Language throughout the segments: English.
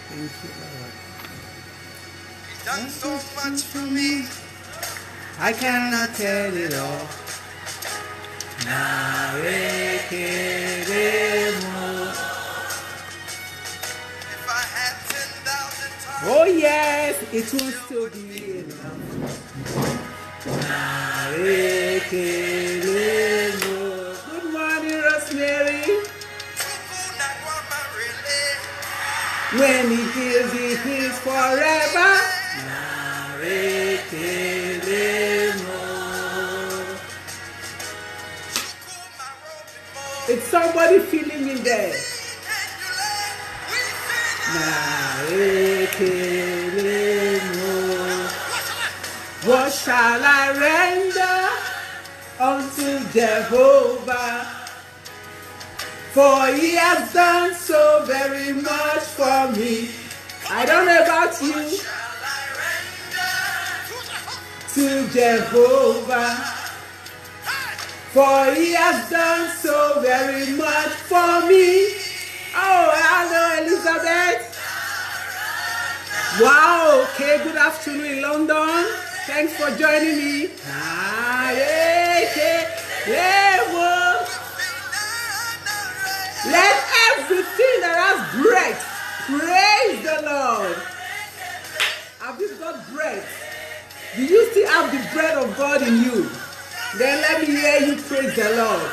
Thank you, Lord. He's done so much for me. I cannot tell it all. If I had 10,000 tongues, Oh yes, it will still be enough. Good morning, Rosemary. When he heals, he heals forever. It's somebody feeling in there. What shall I render unto Jehovah? For he has done so very much for me. I don't know about you. To Jehovah. For he has done so very much for me. Oh, hello, Elizabeth. Wow, okay, good afternoon in London. Thanks for joining me. Let everything that has breath praise the Lord. Have you got breath? Do you still have the breath of God in you? Then let me hear you praise the Lord.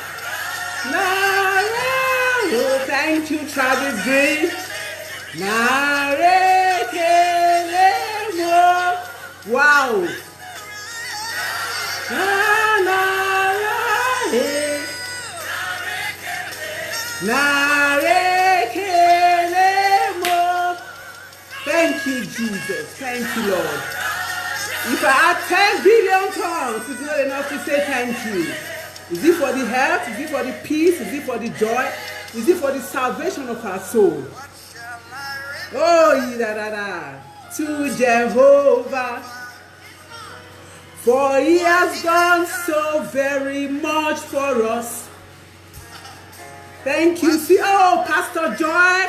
Oh, thank you, Travis Green. Wow. Thank you, Jesus. Thank you, Lord. If I had 10 billion tongues, it's not enough to say thank you. Is it for the health? Is it for the peace? Is it for the joy? Is it for the salvation of our soul? Oh, to Jehovah. For he has done so very much for us. Thank you. See, oh, Pastor Joy.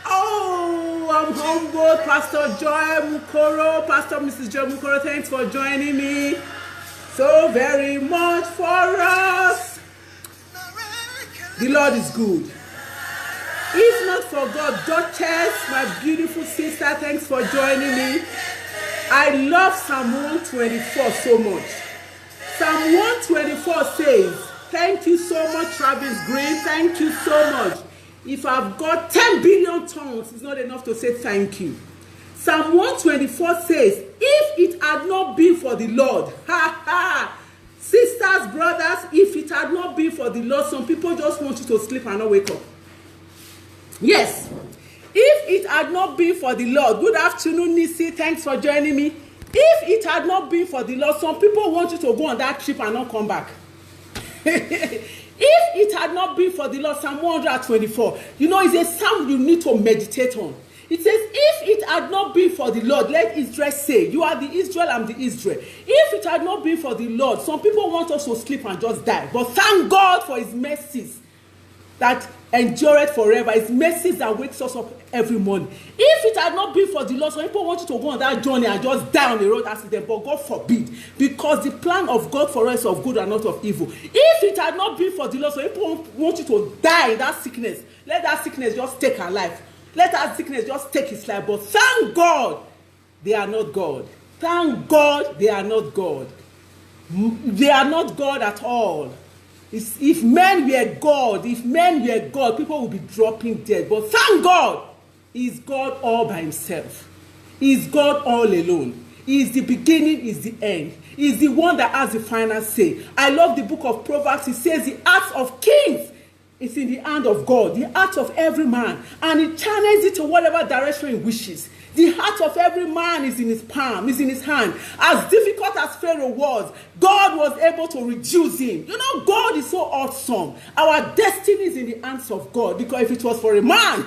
Oh, I'm humbled. Pastor Joy Mukoro, Pastor Mrs. Joy Mukoro, thanks for joining me. So very much for us. The Lord is good. If not for God, Duchess, my beautiful sister, thanks for joining me. I love Psalm 124 so much. Psalm 124 says, thank you so much, Travis Green. Thank you so much. If I've got 10 billion tongues, it's not enough to say thank you. Psalm 124 says, if it had not been for the Lord, sisters, brothers, if it had not been for the Lord, some people just want you to sleep and not wake up. Yes. If it had not been for the Lord, good afternoon, Nisi, thanks for joining me. If it had not been for the Lord, some people want you to go on that trip and not come back. If it had not been for the Lord, Psalm 124, it's a psalm you need to meditate on. It says, if it had not been for the Lord, let Israel say, you are the Israel, I'm the Israel. If it had not been for the Lord, some people want us to sleep and just die. But thank God for his mercies that endureth forever. His mercies that wakes us up every morning. If it had not been for the Lord, some people want you to go on that journey and just die on the road accident, but God forbid, because the plan of God for us is of good and not of evil. If it had not been for the Lord, some people want you to die in that sickness. Let that sickness just take her life. Let that sickness just take his life. But thank God, they are not God. Thank God, they are not God. They are not God at all. If men were God, people would be dropping dead. But thank God, He's God all by himself. He's God all alone. He is the beginning, he is the end. He is the one that has the final say. I love the book of Proverbs. It says the heart of kings is in the hand of God, the heart of every man. And he channels it to whatever direction he wishes. The heart of every man is in his palm, is in his hand. As difficult as Pharaoh was, God was able to reduce him. You know, God is so awesome. Our destiny is in the hands of God, because if it was for a man,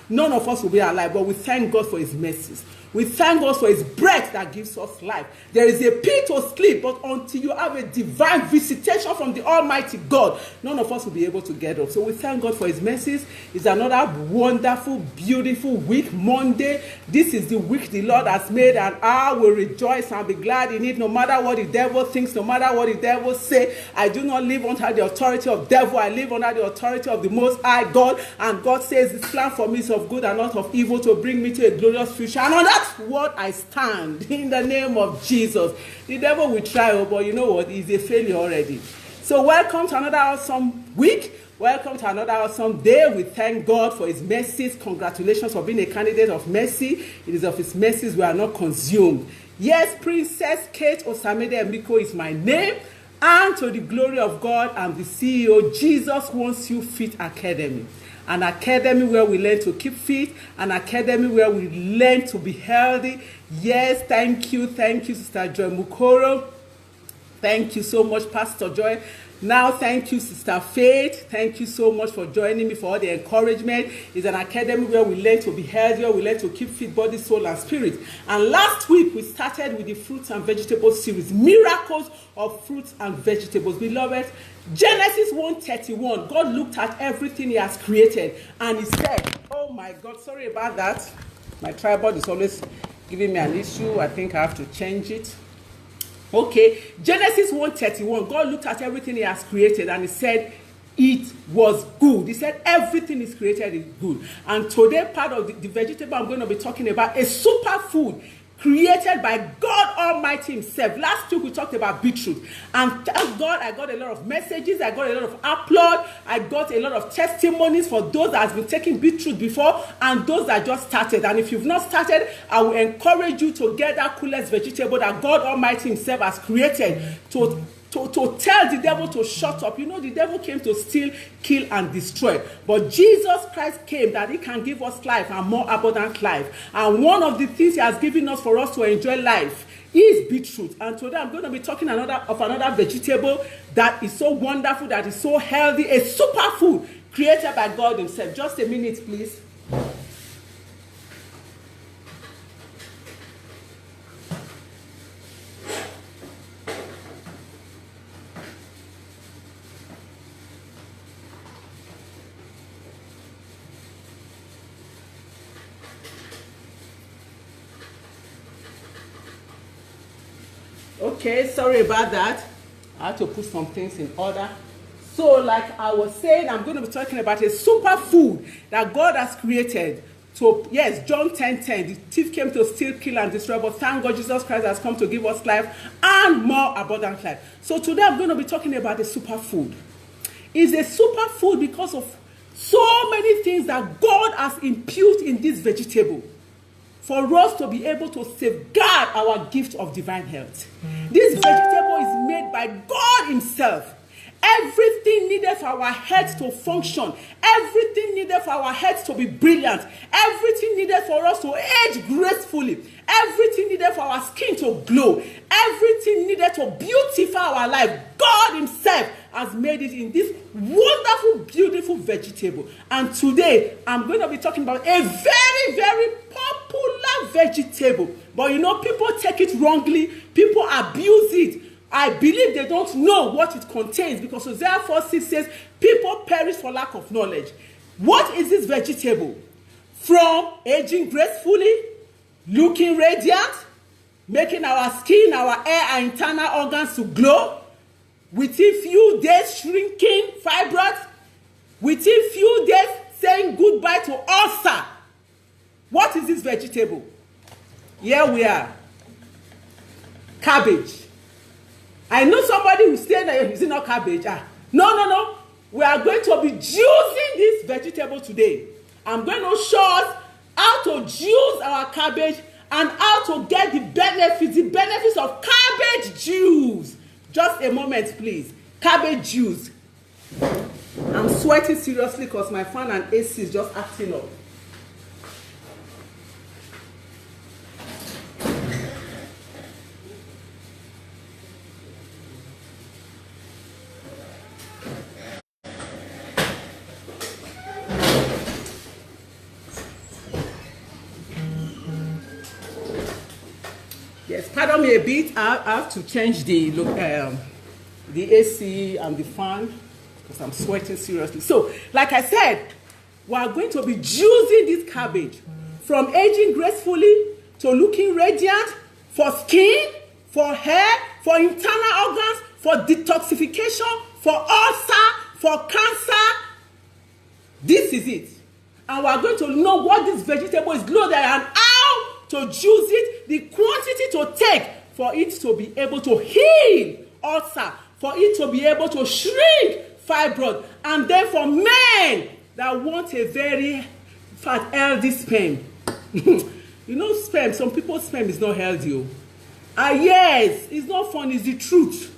none of us would be alive. But we thank God for his mercies. We thank God for his breath that gives us life. There is a pit to sleep, but until you have a divine visitation from the Almighty God, none of us will be able to get up. So we thank God for his mercies. It's another wonderful, beautiful week, Monday. This is the week the Lord has made, and I will rejoice and be glad in it, no matter what the devil thinks, no matter what the devil say. I do not live under the authority of the devil. I live under the authority of the Most High God, and God says his plan for me is of good and not of evil, to bring me to a glorious future. And on that what I stand in the name of Jesus. The devil will try, but you know what? He's a failure already. So welcome to another awesome week. Welcome to another awesome day. We thank God for his mercies. Congratulations for being a candidate of mercy. It is of his mercies we are not consumed. Yes, Princess Kate Osamide Emiko is my name. And to the glory of God, I'm the CEO, Jesus Wants You Fit Academy. An academy where we learn to keep fit, an academy where we learn to be healthy. Yes, thank you, Sister Joy Mukoro. Thank you so much, Pastor Joy. Now, thank you, Sister Faith. Thank you so much for joining me, for all the encouragement. It's an academy where we learn to be healthier, we learn to keep fit body, soul, and spirit. And last week, we started with the fruits and vegetables series, miracles of fruits and vegetables. Beloved, Genesis 1:31, God looked at everything he has created, and he said, oh my God, sorry about that. My tripod is always giving me an issue. I think I have to change it. Okay, Genesis 1:31, God looked at everything he has created, and he said, it was good. He said everything is created is good. And today, part of the vegetable I'm going to be talking about, a superfood created by God Almighty himself. Last week we talked about beetroot, and thank God I got a lot of messages, I got a lot of applaud, I got a lot of testimonies for those that has been taking beetroot before and those that just started. And if you've not started, I will encourage you to get that coolest vegetable that God Almighty himself has created to tell the devil to shut up. You know, the devil came to steal, kill, and destroy. But Jesus Christ came that he can give us life, and more abundant life. And one of the things he has given us for us to enjoy life is beetroot. And today I'm going to be talking of another vegetable that is so wonderful, that is so healthy, a superfood created by God himself. Just a minute, please. Okay, sorry about that. I had to put some things in order. So, like I was saying, I'm going to be talking about a superfood that God has created. So, yes, John 10:10, the thief came to steal, kill, and destroy, but thank God Jesus Christ has come to give us life and more abundant life. So today I'm going to be talking about a superfood. It's a superfood because of so many things that God has imputed in this vegetable, for us to be able to safeguard our gift of divine health. This vegetable is made by God himself. Everything needed for our heads to function, everything needed for our heads to be brilliant, everything needed for us to age gracefully, everything needed for our skin to glow, everything needed to beautify our life, God himself has made it in this wonderful, beautiful vegetable. And today, I'm going to be talking about a very, very popular vegetable. But you know, people take it wrongly, people abuse it. I believe they don't know what it contains, because Hosea 4:6 says, people perish for lack of knowledge. What is this vegetable? From aging gracefully, looking radiant, making our skin, our hair, our internal organs to glow, within few days shrinking fibroids, within few days saying goodbye to ulcer. What is this vegetable? Here we are. Cabbage. I know somebody who said that is it not cabbage. No. We are going to be juicing this vegetable today. I'm going to show us how to juice our cabbage and how to get the benefits of cabbage juice. Just a moment, please. Cabbage juice. I'm sweating seriously because my fan and AC is just acting up. Yes, pardon me a bit. I have to change the AC and the fan because I'm sweating seriously. So, like I said, we are going to be juicing this cabbage from aging gracefully to looking radiant for skin, for hair, for internal organs, for detoxification, for ulcer, for cancer. This is it. And we are going to know what this vegetable is loaded and how to juice it, the quantity to take for it to be able to heal ulcer, for it to be able to shrink fibroid, and then for men that want a very fat, healthy sperm. You know, sperm, some people's sperm is not healthy. Yes, it's not fun, it's the truth.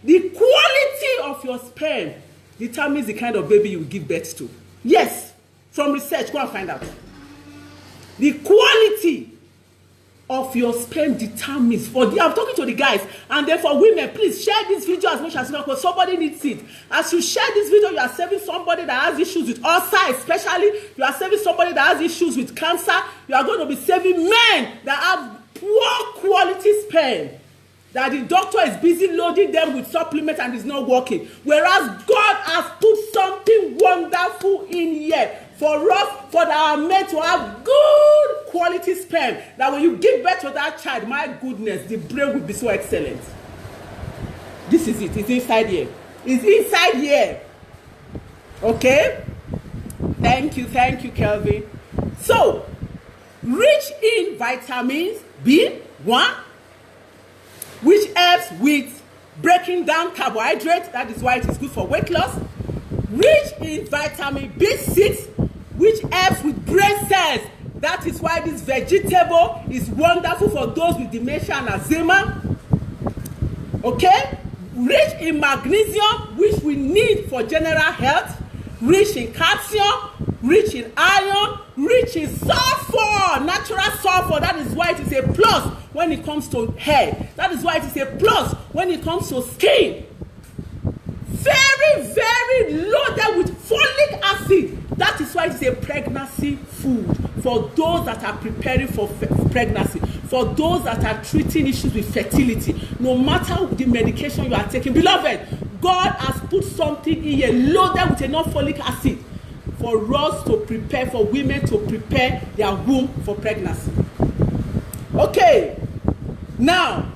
The quality of your sperm determines the kind of baby you give birth to. Yes, from research, go and find out. The quality of your sperm determines, I'm talking to the guys, and then for women, please share this video as much as you can because somebody needs it. As you share this video, you are saving somebody that has issues with ulcer, especially. You are saving somebody that has issues with cancer. You are going to be saving men that have poor quality sperm, that the doctor is busy loading them with supplements and it's not working. Whereas God has put something wonderful in here for us, for our men to have good quality sperm, that when you give birth to that child, my goodness, the brain will be so excellent. This is it. It's inside here. It's inside here. Okay? Thank you, Kelvin. So, rich in vitamins B1, which helps with breaking down carbohydrates. That is why it is good for weight loss. Rich in vitamin B6, which helps with brain cells. That is why this vegetable is wonderful for those with dementia and Alzheimer. Okay? Rich in magnesium, which we need for general health. Rich in calcium, rich in iron, rich in sulfur, natural sulfur. That is why it is a plus when it comes to hair. That is why it is a plus when it comes to skin. Very, very loaded with folic acid. That is why it is a pregnancy food for those that are preparing for pregnancy, for those that are treating issues with fertility. No matter the medication you are taking, beloved, God has put something in here loaded with enough folic acid for us to prepare, for women to prepare their womb for pregnancy. Okay, now,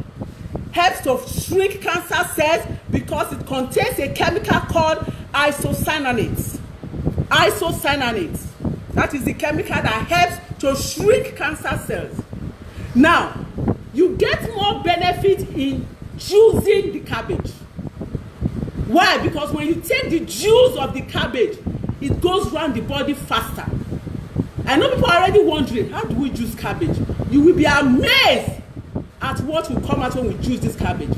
helps to shrink cancer cells because it contains a chemical called isocyanates. Isocyanates. That is the chemical that helps to shrink cancer cells. Now, you get more benefit in juicing the cabbage. Why? Because when you take the juice of the cabbage, it goes around the body faster. I know people are already wondering, how do we juice cabbage? You will be amazed at what will come out when we juice this cabbage.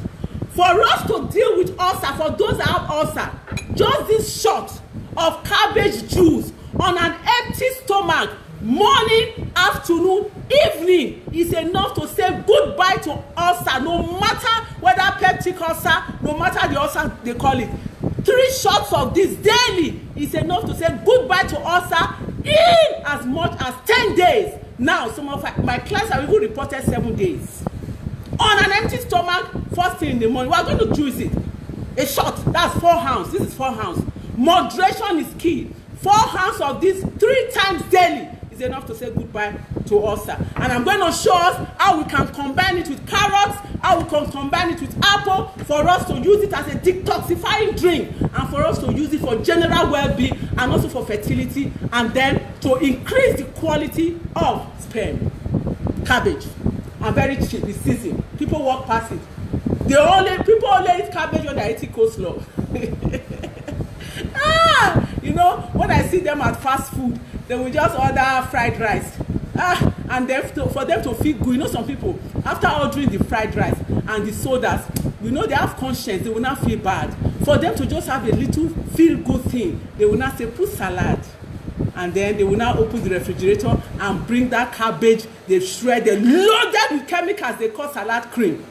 For us to deal with ulcer, for those that have ulcer, just this shot of cabbage juice on an empty stomach, morning, afternoon, evening, is enough to say goodbye to ulcer, no matter whether peptic ulcer, no matter the ulcer they call it. 3 shots of this daily is enough to say goodbye to ulcer in as much as 10 days. Now, some of my clients have even reported 7 days. On an empty stomach, first thing in the morning, we are going to juice it. A shot, that's 4 ounces. This is 4 ounces. Moderation is key. 4 ounces of this 3 times daily is enough to say goodbye to ulcer. And I'm going to show us how we can combine it with carrots, how we can combine it with apple, for us to use it as a detoxifying drink, and for us to use it for general well-being and also for fertility, and then to increase the quality of sperm. Cabbage. And very cheap, it's season. People walk past it. People only eat cabbage when they're eating coleslaw. You know, when I see them at fast food, they will just order fried rice. And then for them to feel good, you know, some people, after ordering the fried rice and the sodas, you know, they have conscience, they will not feel bad. For them to just have a little feel-good thing, they will not say, put salad. And then they will now open the refrigerator and bring that cabbage they shredded, loaded with chemicals they call salad cream.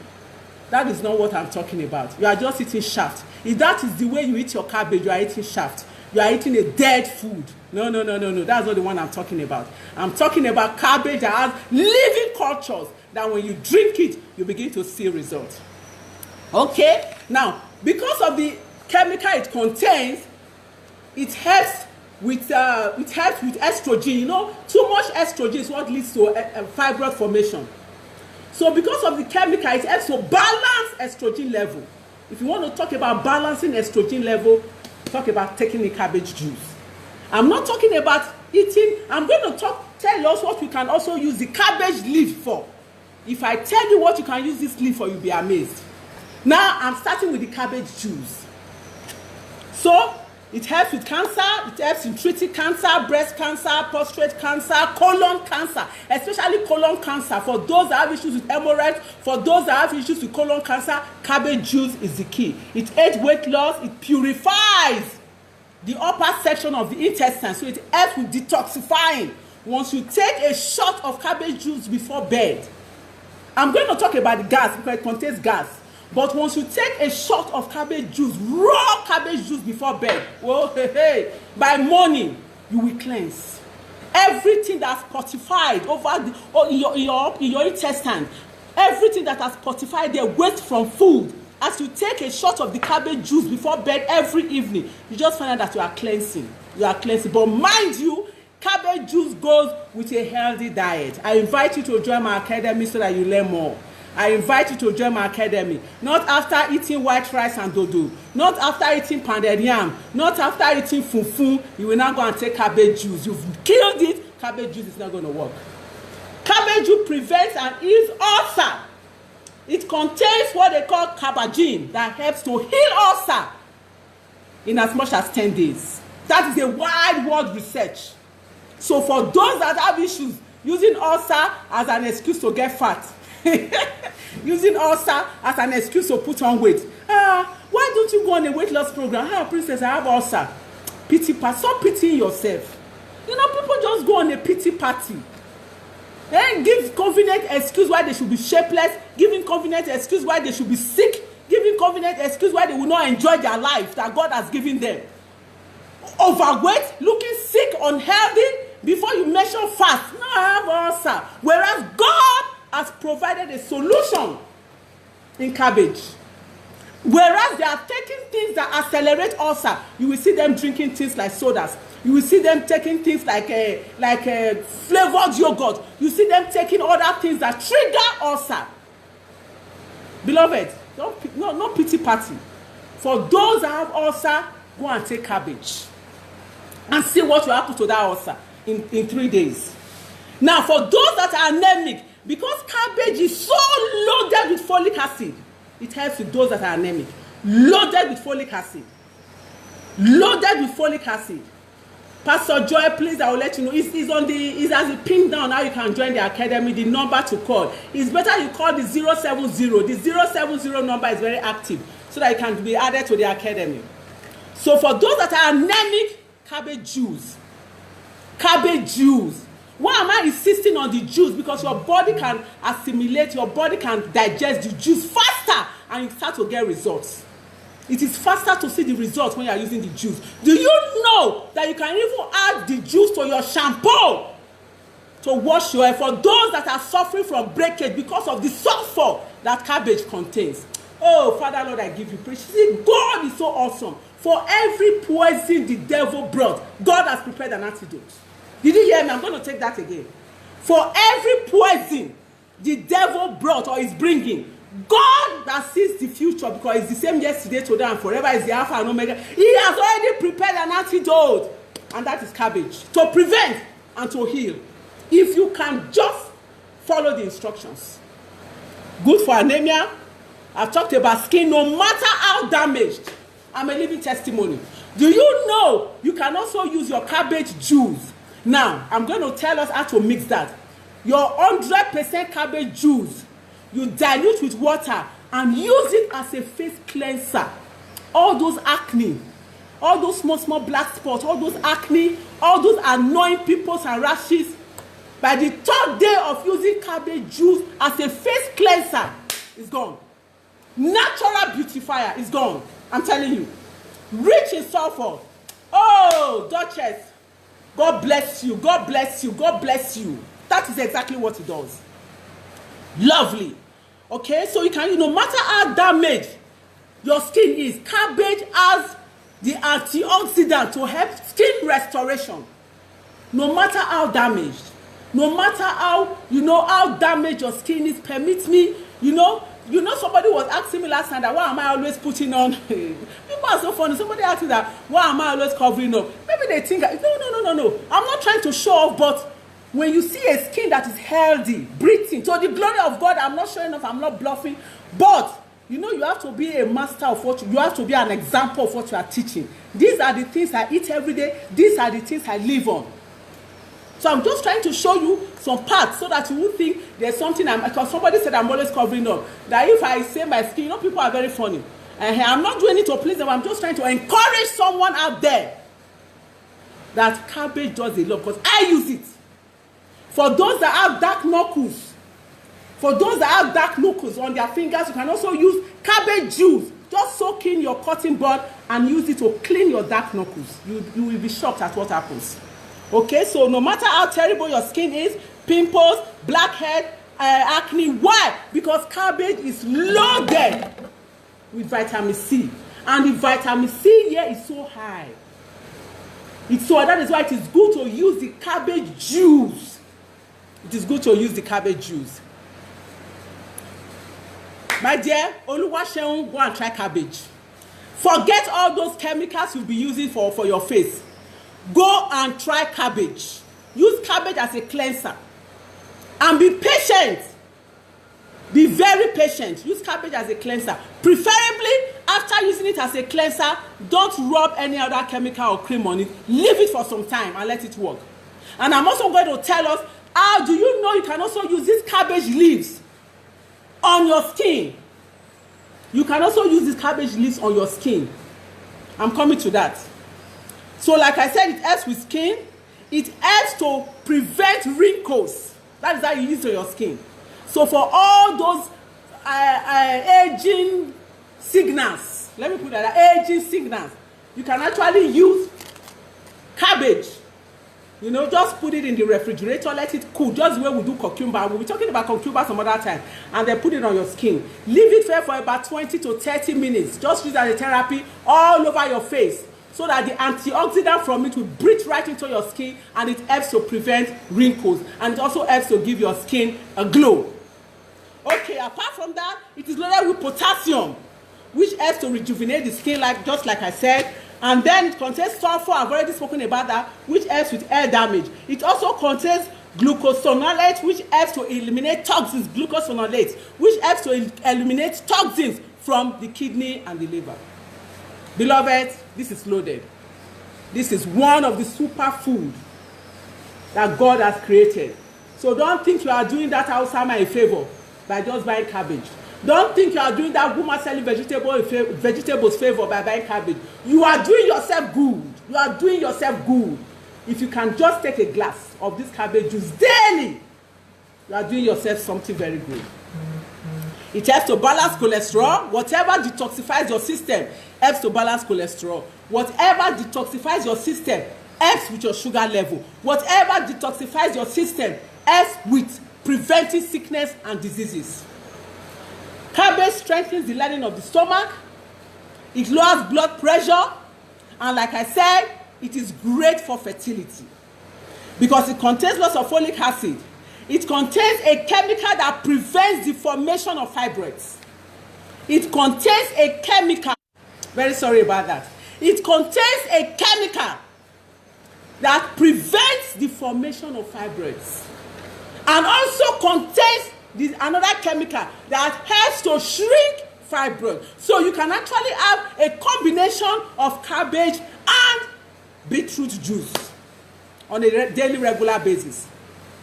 That is not what I'm talking about. You are just eating shaft. If that is the way you eat your cabbage, you are eating shaft. You are eating a dead food. No. That's not the one I'm talking about. I'm talking about cabbage that has living cultures that when you drink it, you begin to see results. Okay? Now, because of the chemical it contains, it helps with estrogen. You know, too much estrogen is what leads to fibroid formation. So because of the chemical, it helps to balance estrogen level. If you want to talk about balancing estrogen level, talk about taking the cabbage juice. I'm not talking about eating. I'm going to tell us what we can also use the cabbage leaf for. If I tell you what you can use this leaf for, you'll be amazed. Now, I'm starting with the cabbage juice. So, it helps with cancer, it helps in treating cancer, breast cancer, prostate cancer, colon cancer, especially colon cancer. For those that have issues with hemorrhoids, for those that have issues with colon cancer, cabbage juice is the key. It aids weight loss, it purifies the upper section of the intestine, so it helps with detoxifying. Once you take a shot of cabbage juice before bed, I'm going to talk about the gas because it contains gas. But once you take a shot of cabbage juice, raw cabbage juice before bed, by morning, you will cleanse. Everything that's fortified in your intestine, everything that has fortified their waste from food, as you take a shot of the cabbage juice before bed every evening, you just find out that you are cleansing. You are cleansing. But mind you, cabbage juice goes with a healthy diet. I invite you to join my academy so that you learn more. I invite you to join my academy. Not after eating white rice and dodo. Not after eating pounded yam. Not after eating fufu. You will not go and take cabbage juice. You've killed it. Cabbage juice is not going to work. Cabbage juice prevents and heals ulcer. It contains what they call cabagine that helps to heal ulcer in as much as 10 days. That is a wide world research. So for those that have issues, using ulcer as an excuse to get fat, using ulcer as an excuse to put on weight. Why don't you go on a weight loss program? Princess, I have ulcer. Pity party. Stop pitying yourself. You know, people just go on a pity party. Give convenient excuse why they should be shapeless. Giving convenient excuse why they should be sick. Giving convenient excuse why they will not enjoy their life that God has given them. Overweight, looking sick, unhealthy. Before you measure fast, no, I have ulcer. Whereas God has provided a solution in cabbage. Whereas they are taking things that accelerate ulcer, you will see them drinking things like sodas. You will see them taking things like flavored yogurt. You see them taking other things that trigger ulcer. Beloved, no pity party. For those that have ulcer, go and take cabbage and see what will happen to that ulcer in 3 days. Now, for those that are anemic, because cabbage is so loaded with folic acid, it helps with those that are anemic. Loaded with folic acid. Loaded with folic acid. Pastor Joy, please, I will let you know. It's as a pin down how you can join the academy, the number to call. It's better you call the 070. The 070 number is very active so that you can be added to the academy. So for those that are anemic, cabbage juice. Cabbage juice. Why am I insisting on the juice? Because your body can assimilate, your body can digest the juice faster and you start to get results. It is faster to see the results when you are using the juice. Do you know that you can even add the juice to your shampoo to wash your hair? For those that are suffering from breakage because of the sulfur that cabbage contains. Oh, Father Lord, I give you praise. See, God is so awesome. For every poison the devil brought, God has prepared an antidote. Did you hear me? I'm going to take that again. For every poison the devil brought or is bringing, God that sees the future, because it's the same yesterday, today, and forever, is the Alpha and Omega. He has already prepared an antidote, and that is cabbage, to prevent and to heal. If you can just follow the instructions. Good for anemia. I've talked about skin, no matter how damaged. I'm a living testimony. Do you know you can also use your cabbage juice? Now, I'm going to tell us how to mix that. Your 100% cabbage juice, you dilute with water and use it as a face cleanser. All those acne, all those small black spots, all those acne, all those annoying pimples and rashes, by the 3rd day of using cabbage juice as a face cleanser, it's gone. Natural beautifier is gone. I'm telling you. Rich in sulfur. Oh, Duchess. God bless you. God bless you. God bless you. That is exactly what it does. Lovely. Okay, so you can, no matter how damaged your skin is, cabbage has the antioxidant to help skin restoration. No matter how damaged, no matter how, how damaged your skin is, permit me, somebody was asking me last time that why am I always putting on, people are so funny, somebody asked me that why am I always covering up, maybe they think, no, I'm not trying to show off, but when you see a skin that is healthy, breathing, to the glory of God, I'm not showing off, I'm not bluffing, but you have to be a master of what you have to be an example of what you are teaching. These are the things I eat every day, these are the things I live on. So I'm just trying to show you some parts so that you would think there's something, because somebody said I'm always covering up, that if I say my skin, people are very funny. And I'm not doing it to please them, I'm just trying to encourage someone out there that cabbage does a lot, because I use it. For those that have dark knuckles, on their fingers, you can also use cabbage juice. Just soak in your cotton bud and use it to clean your dark knuckles. You will be shocked at what happens. Okay, so no matter how terrible your skin is, pimples, blackhead, acne, why? Because cabbage is loaded with vitamin C. And the vitamin C here is so high. That is why it is good to use the cabbage juice. It is good to use the cabbage juice. My dear, Oluwaseun, go and try cabbage. Forget all those chemicals you'll be using for your face. Go and try cabbage. Use cabbage as a cleanser. And be patient. Be very patient. Use cabbage as a cleanser. Preferably, after using it as a cleanser, don't rub any other chemical or cream on it. Leave it for some time and let it work. And I'm also going to tell us, how do you know you can also use these cabbage leaves on your skin? You can also use these cabbage leaves on your skin. I'm coming to that. So like I said, it helps with skin. It helps to prevent wrinkles. That is how you use it on your skin. So for all those aging signals, let me put that, aging signals, you can actually use cabbage. Just put it in the refrigerator, let it cool, just the way we do cucumber. We'll be talking about cucumber some other time. And then put it on your skin. Leave it there for about 20 to 30 minutes. Just use it as a therapy all over your face, so that the antioxidant from it will breathe right into your skin, and it helps to prevent wrinkles, and it also helps to give your skin a glow. Okay, apart from that, it is loaded with potassium, which helps to rejuvenate the skin, just like I said. And then it contains sulfur, I've already spoken about that, which helps with hair damage. It also contains glucosinolates, which helps to eliminate toxins, glucosinolates, which helps to eliminate toxins from the kidney and the liver. Beloved, this is loaded. This is one of the superfood that God has created. So don't think you are doing that Alzheimer a favor by just buying cabbage. Don't think you are doing that woman selling vegetables favor by buying cabbage. You are doing yourself good. You are doing yourself good. If you can just take a glass of this cabbage juice daily, you are doing yourself something very good. It helps to balance cholesterol. Whatever detoxifies your system helps to balance cholesterol. Whatever detoxifies your system helps with your sugar level. Whatever detoxifies your system helps with preventing sickness and diseases. Cabbage strengthens the lining of the stomach. It lowers blood pressure. And like I said, it is great for fertility because it contains lots of folic acid. It contains a chemical that prevents the formation of fibroids. It contains a chemical, very sorry about that. It contains a chemical that prevents the formation of fibroids. And also contains another chemical that helps to shrink fibroids. So you can actually have a combination of cabbage and beetroot juice on a daily regular basis.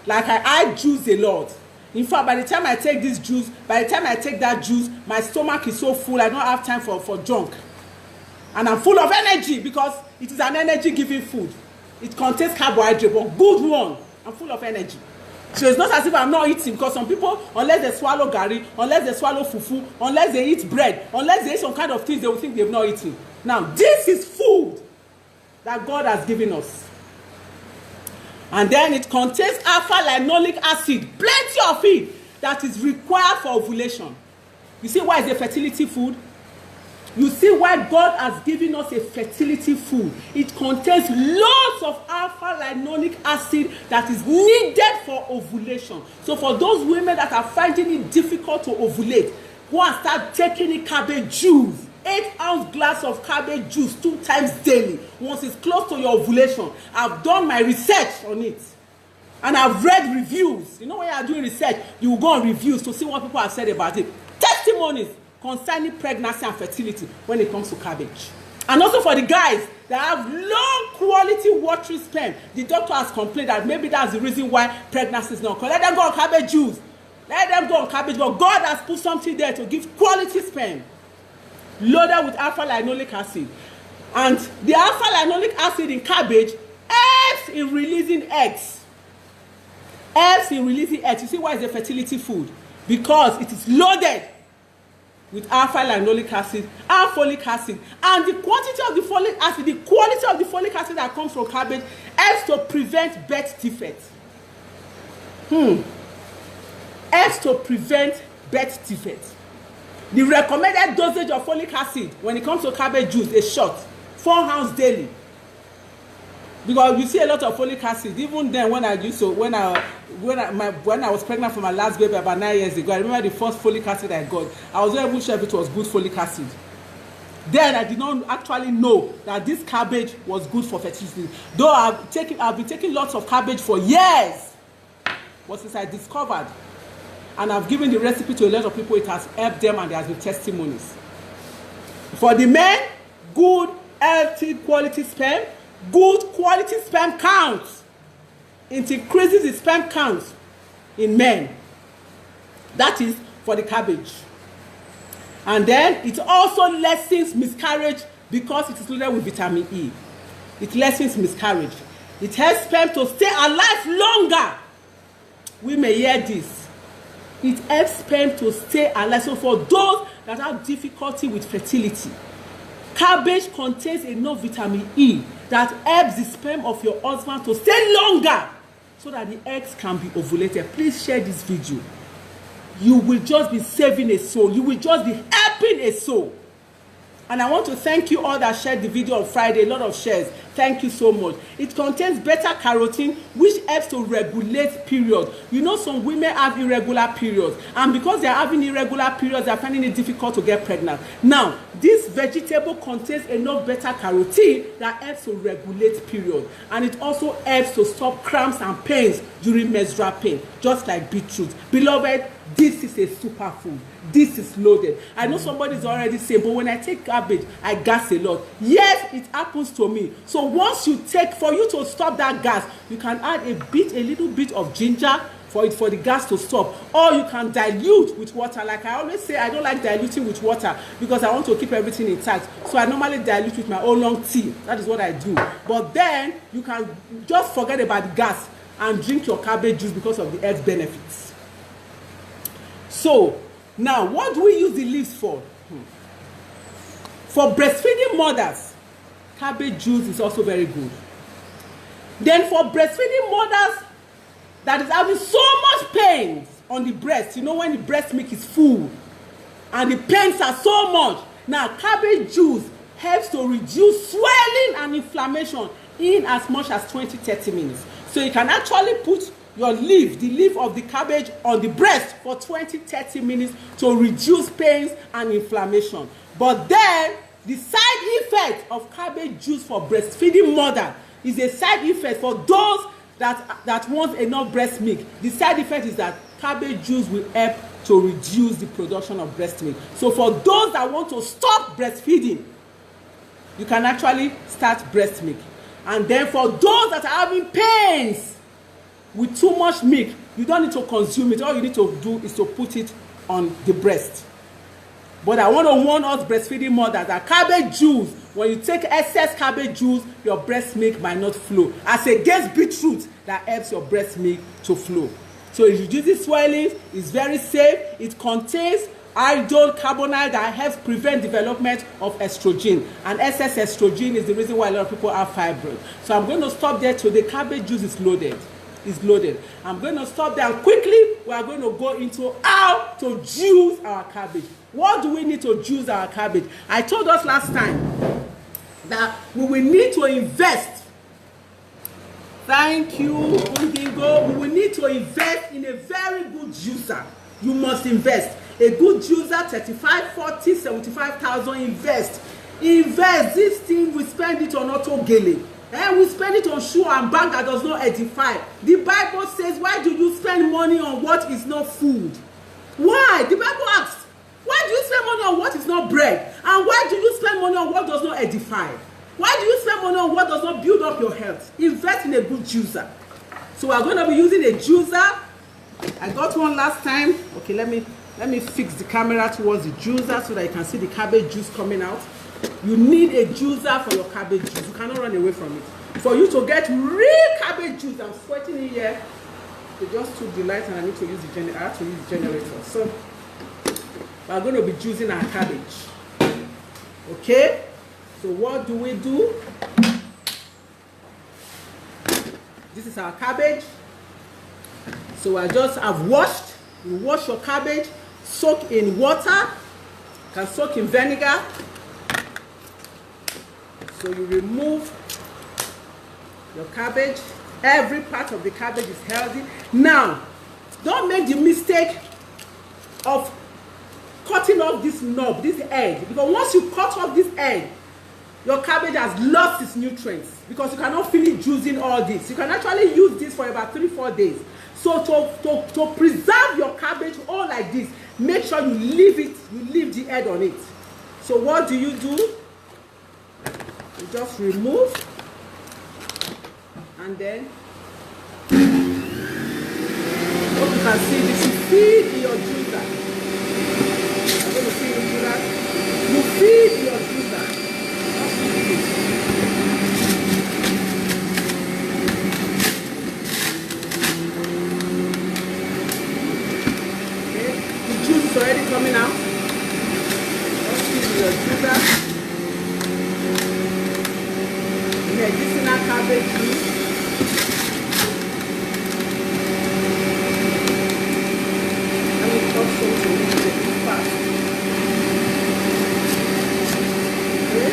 Like I juice a lot. In fact, by the time I take this juice, by the time I take that juice, my stomach is so full, I don't have time for junk. And I'm full of energy because it is an energy-giving food. It contains carbohydrate, but good one. I'm full of energy. So it's not as if I'm not eating, because some people, unless they swallow gari, unless they swallow fufu, unless they eat bread, unless they eat some kind of things, they will think they've not eaten. Now, this is food that God has given us. And then it contains alpha-linolic acid, plenty of it. that is required for ovulation. You see why it's a fertility food? You see why God has given us a fertility food. It contains lots of alpha-linolic acid that is needed for ovulation. So for those women that are finding it difficult to ovulate, go and start taking cabbage juice. 8-ounce glass of cabbage juice 2 times daily. Once it's close to your ovulation. I've done my research on it. And I've read reviews. You know when you are doing research, you will go on reviews to see what people have said about it. Testimonies concerning pregnancy and fertility when it comes to cabbage. And also for the guys that have low quality watery sperm, the doctor has complained that maybe that's the reason why pregnancy is not correct. Let them go on cabbage juice. Let them go on cabbage, but God has put something there to give quality sperm, loaded with alpha-linolic acid. And the alpha-linolic acid in cabbage helps in releasing eggs. Helps in releasing eggs. You see why it's a fertility food? Because it is loaded with alpha-linolic acid and folic acid. And the quantity of the folic acid, the quality of the folic acid that comes from cabbage helps to prevent birth defects. Helps to prevent birth defects. The recommended dosage of folic acid when it comes to cabbage juice is short, 4 ounces daily. Because you see a lot of folic acid. Even then, when I was pregnant for my last baby about 9 years ago, I remember the first folic acid I got. I was not even sure if it was good folic acid. Then I did not actually know that this cabbage was good for fertility. Though I've been taking lots of cabbage for years, but since I discovered, and I've given the recipe to a lot of people, it has helped them and there has been testimonies. For the men, good, healthy, quality sperm. Good quality sperm counts. It increases the sperm count in men. That is for the cabbage. And then it also lessens miscarriage because it is loaded with vitamin E. It lessens miscarriage. It helps sperm to stay alive longer. We may hear this. It helps sperm to stay alive. So for those that have difficulty with fertility, cabbage contains enough vitamin E that helps the sperm of your husband to stay longer so that the eggs can be ovulated. Please share this video. You will just be saving a soul. You will just be helping a soul. And I want to thank you all that shared the video on Friday. A lot of shares. Thank you so much. It contains beta-carotene, which helps to regulate periods. You know, some women have irregular periods. And because they are having irregular periods, they are finding it difficult to get pregnant. Now, this vegetable contains enough beta-carotene that helps to regulate periods. And it also helps to stop cramps and pains during menstrual pain, just like beetroot. Beloved, this is a superfood. This is loaded. I know somebody is already saying, but when I take cabbage, I gas a lot. Yes, it happens to me. So once you take, for you to stop that gas, you can add a little bit of ginger for the gas to stop. Or you can dilute with water. Like I always say, I don't like diluting with water because I want to keep everything intact. So I normally dilute with my oolong tea. That is what I do. But then you can just forget about the gas and drink your cabbage juice because of the health benefits. So, now, what do we use the leaves for? For breastfeeding mothers, cabbage juice is also very good. Then for breastfeeding mothers that is having so much pain on the breast, you know when the breast milk is full and the pains are so much. Now, cabbage juice helps to reduce swelling and inflammation in as much as 20-30 minutes. So you can actually put your leaf, the leaf of the cabbage, on the breast for 20-30 minutes to reduce pains and inflammation. But then the side effect of cabbage juice for breastfeeding mother is a side effect for those that want enough breast milk. The side effect is that cabbage juice will help to reduce the production of breast milk. So for those that want to stop breastfeeding, you can actually start breast milk. And then for those that are having pains with too much milk, you don't need to consume it. All you need to do is to put it on the breast. But I want to warn us breastfeeding mothers that cabbage juice, when you take excess cabbage juice, your breast milk might not flow. As against beetroot, that helps your breast milk to flow. So it reduces swelling, it's very safe. It contains iodine carbonate that helps prevent development of estrogen. And excess estrogen is the reason why a lot of people have fibroids. So I'm going to stop there today. Cabbage juice is loaded. is loaded. I'm going to stop there, and quickly we are going to go into how to juice our cabbage. What do we need to juice our cabbage? I told us last time that we will need to invest. Thank you, Indigo. We will need to invest in a very good juicer. You must invest. A good juicer, 35, 40, 75,000, invest. Invest. This thing, we spend it on auto gele. We spend it on shoe and bag that does not edify. The Bible says, why do you spend money on what is not food? Why? The Bible asks, why do you spend money on what is not bread? And why do you spend money on what does not edify? Why do you spend money on what does not build up your health? Invest in a good juicer. So we are going to be using a juicer. I got one last time. Okay, let me fix the camera towards the juicer so that you can see the cabbage juice coming out. You need a juicer for your cabbage juice. You cannot run away from it. For you to get real cabbage juice, I'm sweating in here. They just took the light and I need to use the generator. I have to use the generator. So we are going to be juicing our cabbage. Okay? So what do we do? This is our cabbage. So I've washed. You wash your cabbage, soak in water. You can soak in vinegar. So you remove your cabbage. Every part of the cabbage is healthy. Now, don't make the mistake of cutting off this knob, this egg. Because once you cut off this egg, your cabbage has lost its nutrients. Because you cannot finish juicing all this. You can actually use this for about 3-4 days. So to preserve your cabbage all like this, make sure you leave the head on it. So what do? You just remove, and then what you can see, this is feed your juicer. I'm going to feed you that. You feed your juicer. Okay, the juice is already coming out. Just feed your juicer. Medicinal cabbage juice. Let me talk something really fast. Okay.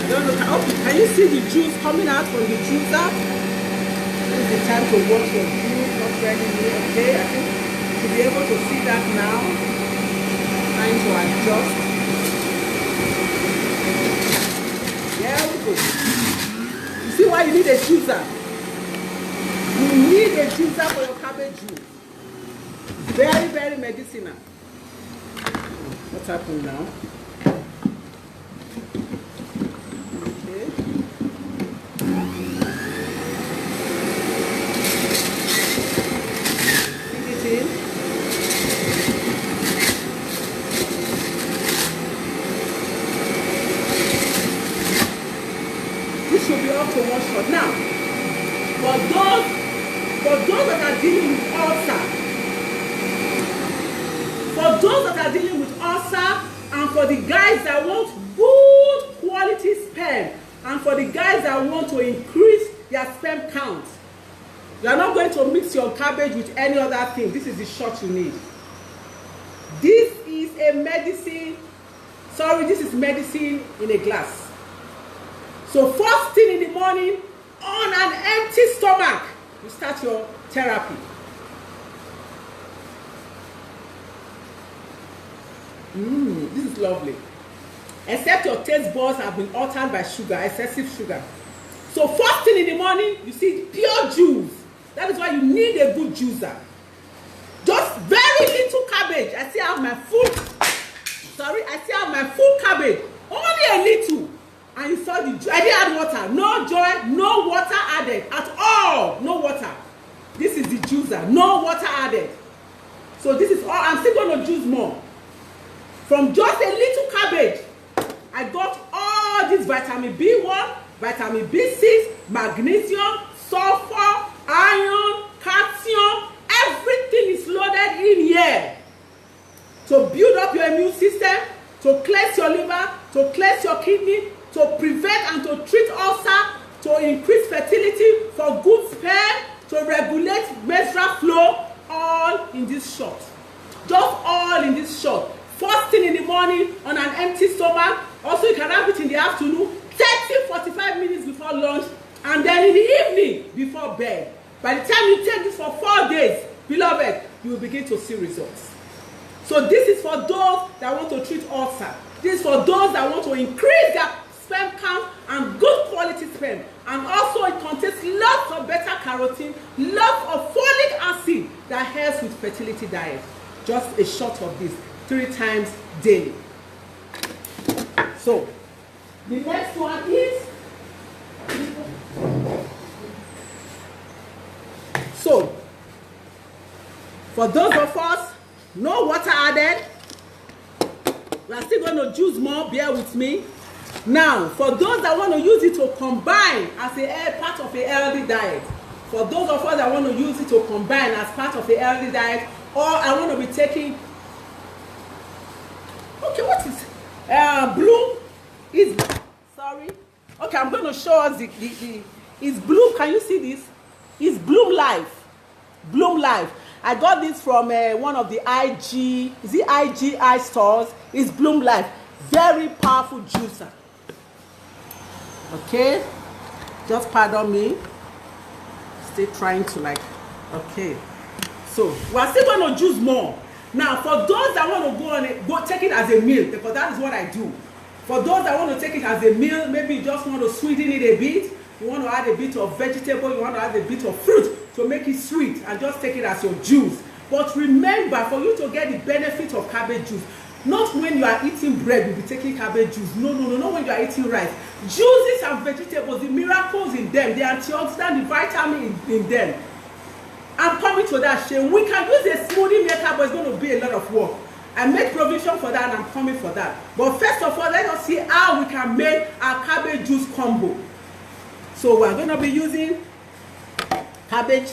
I don't know. Can you see the juice coming out from the juicer? This is the time to wash your juice. Not ready yet. Okay. I think you should be able to see that now. Trying to adjust. There we go. You see why you need a juicer? You need a juicer for your cabbage juice. Very, very medicinal. What's happening now? Okay. Stick it in. Should be up to one shot. Now, for those that are dealing with ulcer, and for the guys that want good quality sperm, and for the guys that want to increase their sperm count, you are not going to mix your cabbage with any other thing. This is the shot you need. This is a medicine. Sorry, this is medicine in a glass. So first thing in the morning, on an empty stomach, you start your therapy. This is lovely. Except your taste buds have been altered by sugar, excessive sugar. So first thing in the morning, you see pure juice. That is why you need a good juicer. Just very little cabbage. I still have my full cabbage. Only a little. And you saw the juice. I didn't add water. No joy, no water added at all. No water. This is the juicer. No water added. So this is all. I'm still going to juice more. From just a little cabbage, I got all this vitamin B1, vitamin B6, magnesium, sulfur, iron, calcium. Everything is loaded in here to build up your immune system, to cleanse your liver, to cleanse your kidney, to to prevent and to treat ulcer, to increase fertility, for good sperm, to regulate menstrual flow, all in this shot. Just all in this shot. First thing in the morning on an empty stomach. Also, you can have it in the afternoon, 30-45 minutes before lunch, and then in the evening before bed. By the time you take this for 4 days, beloved, you will begin to see results. So this is for those that want to treat ulcer. This is for those that want to increase their sperm count and good quality sperm. And also it contains lots of beta-carotene, lots of folic acid that helps with fertility diet. Just a shot of this 3 times daily. So the next one is, so for those of us, no water added. We are still going to juice more, bear with me. Now, for those that want to use it to combine as a part of a healthy diet, for those of us that want to use it to combine as part of a healthy diet, or I want to be taking, okay, what is Bloom is, sorry, okay, I'm going to show us is Bloom. Can you see this? It's Bloom Life. Bloom Life. I got this from one of the IGI stores. It's Bloom Life. Very powerful juicer. Okay, just pardon me. Still trying to okay. So we're still going to juice more. Now, for those that want to go take it as a meal, because that is what I do. For those that want to take it as a meal, maybe you just want to sweeten it a bit. You want to add a bit of vegetable, you want to add a bit of fruit to make it sweet, and just take it as your juice. But remember, for you to get the benefit of cabbage juice, not when you are eating bread, you'll be taking cabbage juice. No, not when you are eating rice. Juices and vegetables, the miracles in them, the antioxidant, the vitamin in them. I'm coming to that, Shane. We can use a smoothie maker, but it's going to be a lot of work. I made provision for that, and I'm coming for that. But first of all, let us see how we can make our cabbage juice combo. So we're going to be using cabbage.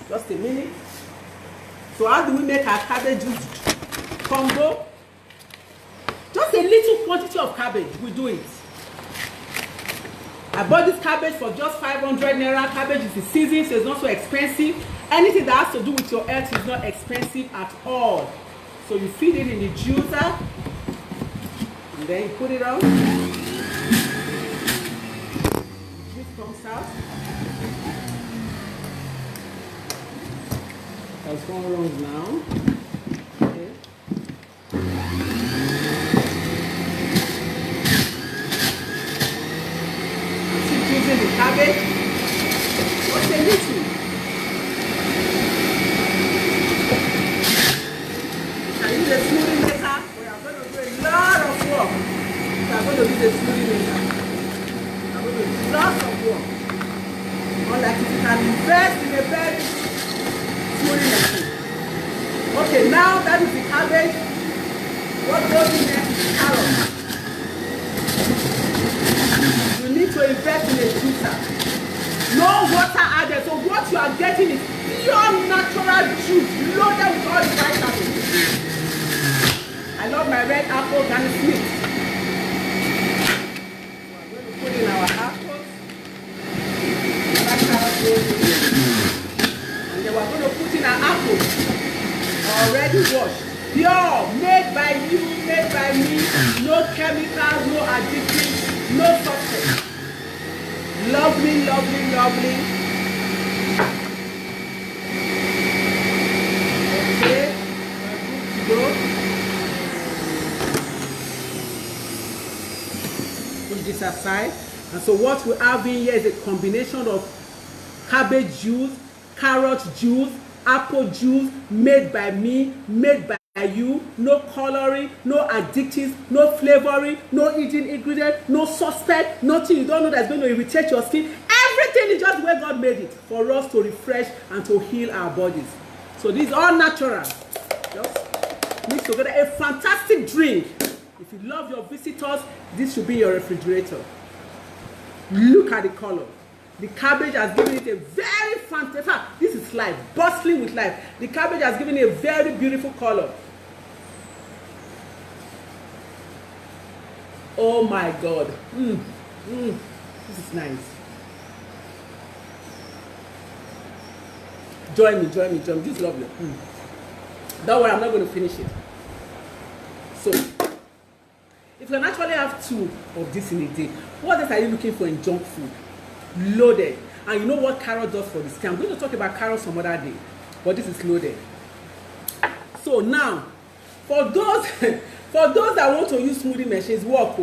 Just a minute. So how do we make our cabbage juice combo? Just a little quantity of cabbage. We do it. I bought this cabbage for just 500 naira. Cabbage is the season, so it's not so expensive. Anything that has to do with your health is not expensive at all. So you feed it in the juicer, and then you put it on. Juice comes out. There's 1 round now. Okay. Keep using the cabbage. What's a little? Use a smoothie maker. We are going to do a lot of work. We are going to use a smoothie maker. We are going to do lots of work. Unlike if you can invest in a very smoothie machine. Okay, now that is the cabbage. What goes in next is the carrot. You need to invest in a juicer. No water added. So what you are getting is pure natural juice loaded with all the vitamins. I love my red apple, Granny Smith. So I'm going to put in our apples. And then we're going to put in our apples. Already washed. Pure, made by you, made by me. No chemicals, no additives, no substance. Lovely, lovely, lovely. Okay, we're good to go. This aside, and so what we have in here is a combination of cabbage juice, carrot juice, apple juice, made by me, made by you, no coloring, no additives, no flavoring, no eating ingredient, no suspect, nothing you don't know that's going to irritate your skin. Everything is just the way God made it for us to refresh and to heal our bodies. So this is all natural. Just mix together a fantastic drink. If you love your visitors, this should be your refrigerator. Look at the color. The cabbage has given it a very fantastic, this is life, bustling with life. The cabbage has given it a very beautiful color. Oh my God. This is nice. Join me. This is lovely. Don't worry, I'm not going to finish it. So, if you can actually have 2 of this in a day, what else are you looking for in junk food? Loaded. And you know what carrot does for the skin? I'm going to talk about carrot some other day, but this is loaded. So now, for those that want to use smoothie machines, work,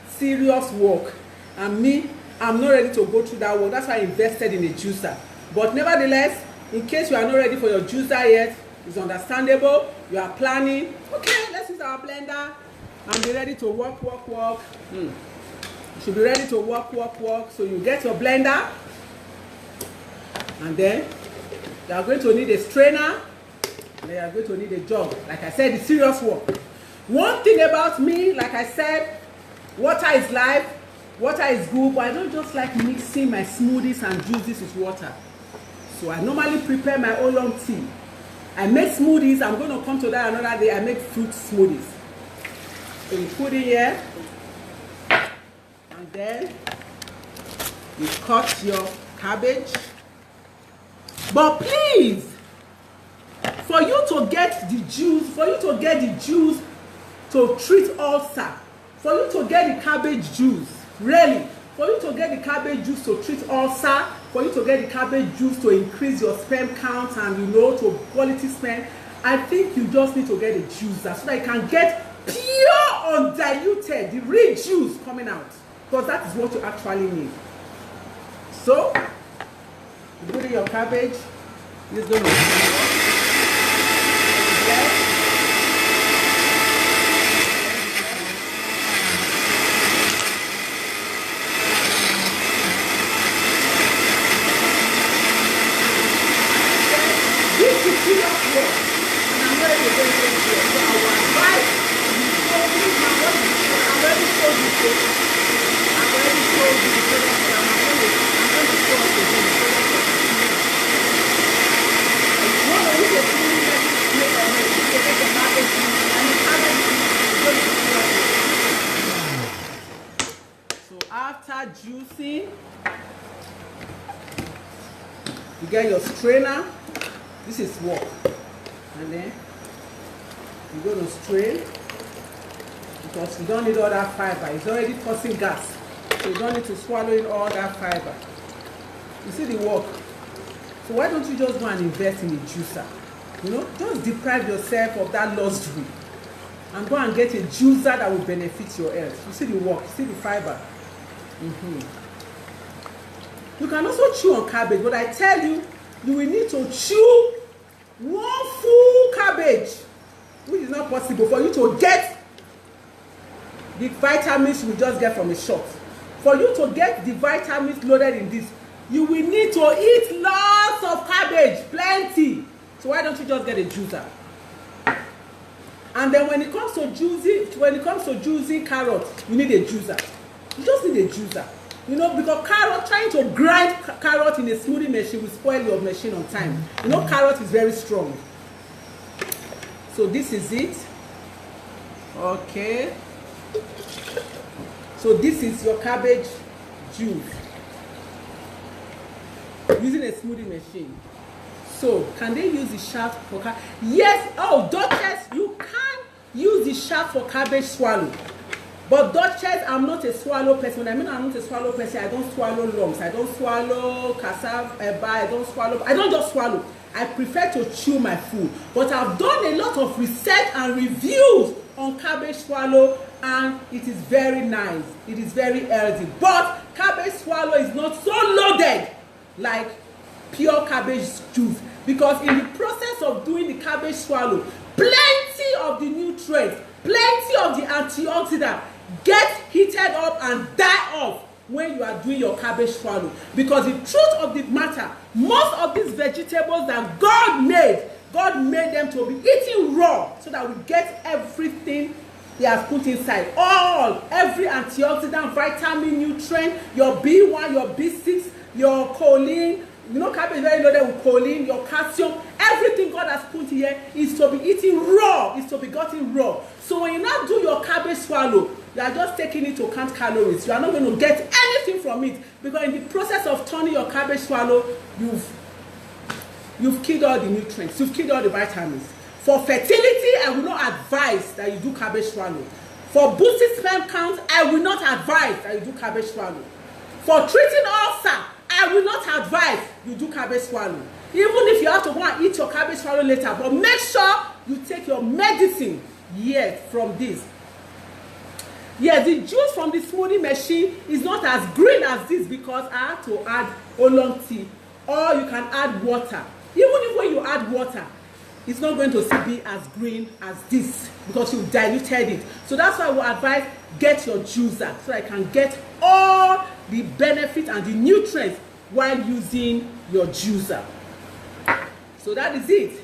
serious work. And me, I'm not ready to go through that work. That's why I invested in a juicer. But nevertheless, in case you are not ready for your juicer yet, it's understandable. You are planning. Okay, let's use our blender and be ready to work. You should be ready to work. So you get your blender, and then you are going to need a strainer, and then you are going to need a jug. Like I said, it's serious work. One thing about me, like I said, water is life, water is good, but I don't just like mixing my smoothies and juices with water. So I normally prepare my oolong tea. I make smoothies. I'm going to come to that another day. I make fruit smoothies. So you put it here, and then you cut your cabbage. But please, for you to get the juice, to treat ulcer, for you to get the cabbage juice, really, for you to get the cabbage juice to treat ulcer, for you to get the cabbage juice to increase your sperm count and to quality sperm, I think you just need to get a juicer so that you can get pure, undiluted, the real juice coming out, because that is what you actually need. So, you put in your cabbage. This is going to juicing, you get your strainer. This is work, and then you're going to strain, because you don't need all that fiber. It's already causing gas, so you don't need to swallow in all that fiber. You see the work. So why don't you just go and invest in a juicer? Just deprive yourself of that luxury and go and get a juicer that will benefit your health. You see the work, you see the fiber. You can also chew on cabbage, but I tell you, you will need to chew one full cabbage, which is not possible for you to get the vitamins you just get from a shop. For you to get the vitamins loaded in this, you will need to eat lots of cabbage, plenty. So why don't you just get a juicer? And then when it comes to juicing carrot, you need a juicer. You just need a juicer. Because trying to grind carrot in a smoothie machine will spoil your machine on time. Carrot is very strong. So this is it. Okay. So this is your cabbage juice using a smoothie machine. So can they use the shaft for cabbage? Yes. Oh, Duchess, you can use the shaft for cabbage swallow. But Duchess, I'm not a swallow person. I mean, I'm not a swallow person. I don't swallow lumps. I don't swallow cassava. I don't just swallow. I prefer to chew my food. But I've done a lot of research and reviews on cabbage swallow, and it is very nice. It is very healthy. But cabbage swallow is not so loaded like pure cabbage juice, because in the process of doing the cabbage swallow, plenty of the nutrients, plenty of the antioxidants get heated up and die off when you are doing your cabbage swallow. Because the truth of the matter, most of these vegetables that God made them to be eaten raw, so that we get everything He has put inside. Every antioxidant, vitamin, nutrient, your B1, your B6, your choline. Cabbage is very loaded with choline, your calcium. Everything God has put here is to be eaten raw, is to be gotten raw. So when you now do your cabbage swallow, You are just taking it to count calories. You are not going to get anything from it, because in the process of turning your cabbage swallow, you've killed all the nutrients, you've killed all the vitamins. For fertility, I will not advise that you do cabbage swallow. For boosting sperm count, I will not advise that you do cabbage swallow. For treating ulcer, I will not advise you do cabbage swallow. Even if you have to go and eat your cabbage swallow later, but make sure you take your medicine, yes, from this. Yes, the juice from the smoothie machine is not as green as this, because I have to add oolong tea, or you can add water. Even if when you add water, it's not going to still be as green as this, because you've diluted it. So that's why I will advise, get your juicer, so I can get all the benefits and the nutrients while using your juicer. So that is it.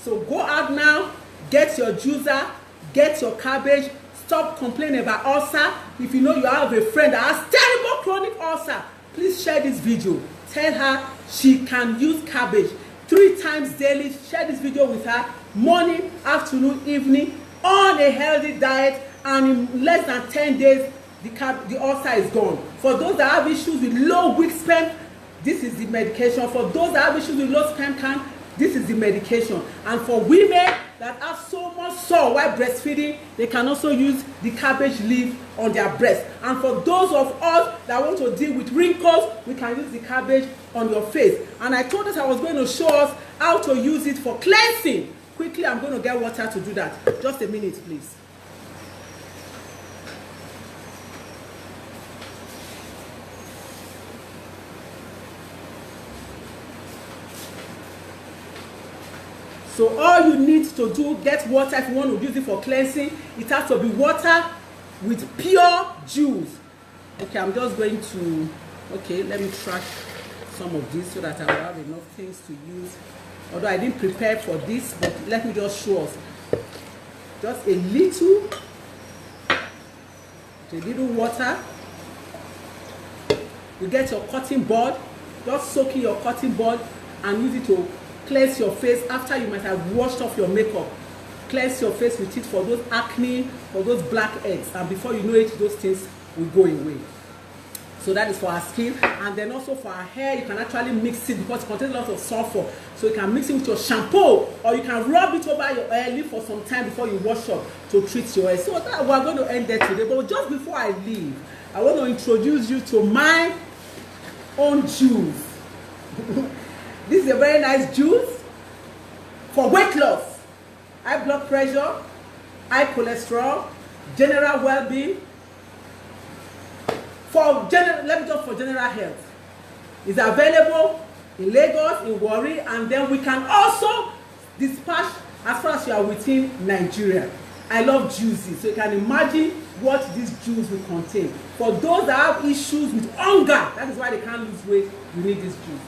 So go out now, get your juicer, get your cabbage. Stop complaining about ulcer. If you know you have a friend that has terrible chronic ulcer, please share this video. Tell her she can use cabbage 3 times daily. Share this video with her, morning, afternoon, evening, on a healthy diet, and in less than 10 days, the ulcer is gone. For those that have issues with low weak sperm, this is the medication. For those that have issues with low sperm count, this is the medication. And for women that have so much sore while breastfeeding, they can also use the cabbage leaf on their breast. And for those of us that want to deal with wrinkles, we can use the cabbage on your face. And I told us I was going to show us how to use it for cleansing. Quickly, I'm going to get water to do that. Just a minute, please. So all you need to do, get water if you want to use it for cleansing. It has to be water with pure juice. Okay, I'm just going to, okay, let me track some of this so that I will have enough things to use. Although I didn't prepare for this, but let me just show us. Just a little water. You get your cotton bud, just soak in your cotton bud and use it to cleanse your face after you might have washed off your makeup. Cleanse your face with it for those acne, for those blackheads, and before you know it, those things will go away. So that is for our skin. And then also for our hair, you can actually mix it because it contains a lot of sulfur. So you can mix it with your shampoo, or you can rub it over your hair, leave for some time before you wash up to treat your hair. So that, we're going to end there today. But just before I leave, I want to introduce you to my own juice. This is a very nice juice for weight loss, high blood pressure, high cholesterol, general well-being, for general health. It's available in Lagos, in Warri, and then we can also dispatch as far as you are within Nigeria. I love juices, so you can imagine what this juice will contain. For those that have issues with hunger, that is why they can't lose weight, you need this juice.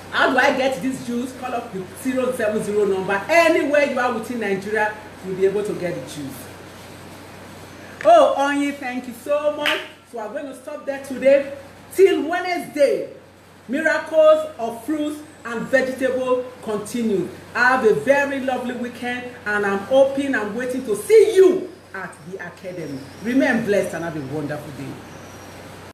How do I get this juice? Call up the 070 number. Anywhere you are within Nigeria, you'll be able to get the juice. Oh, Onyi, thank you so much. So I'm going to stop there today. Till Wednesday, miracles of fruits and vegetables continue. Have a very lovely weekend, and I'm waiting to see you at the academy. Remain blessed and have a wonderful day.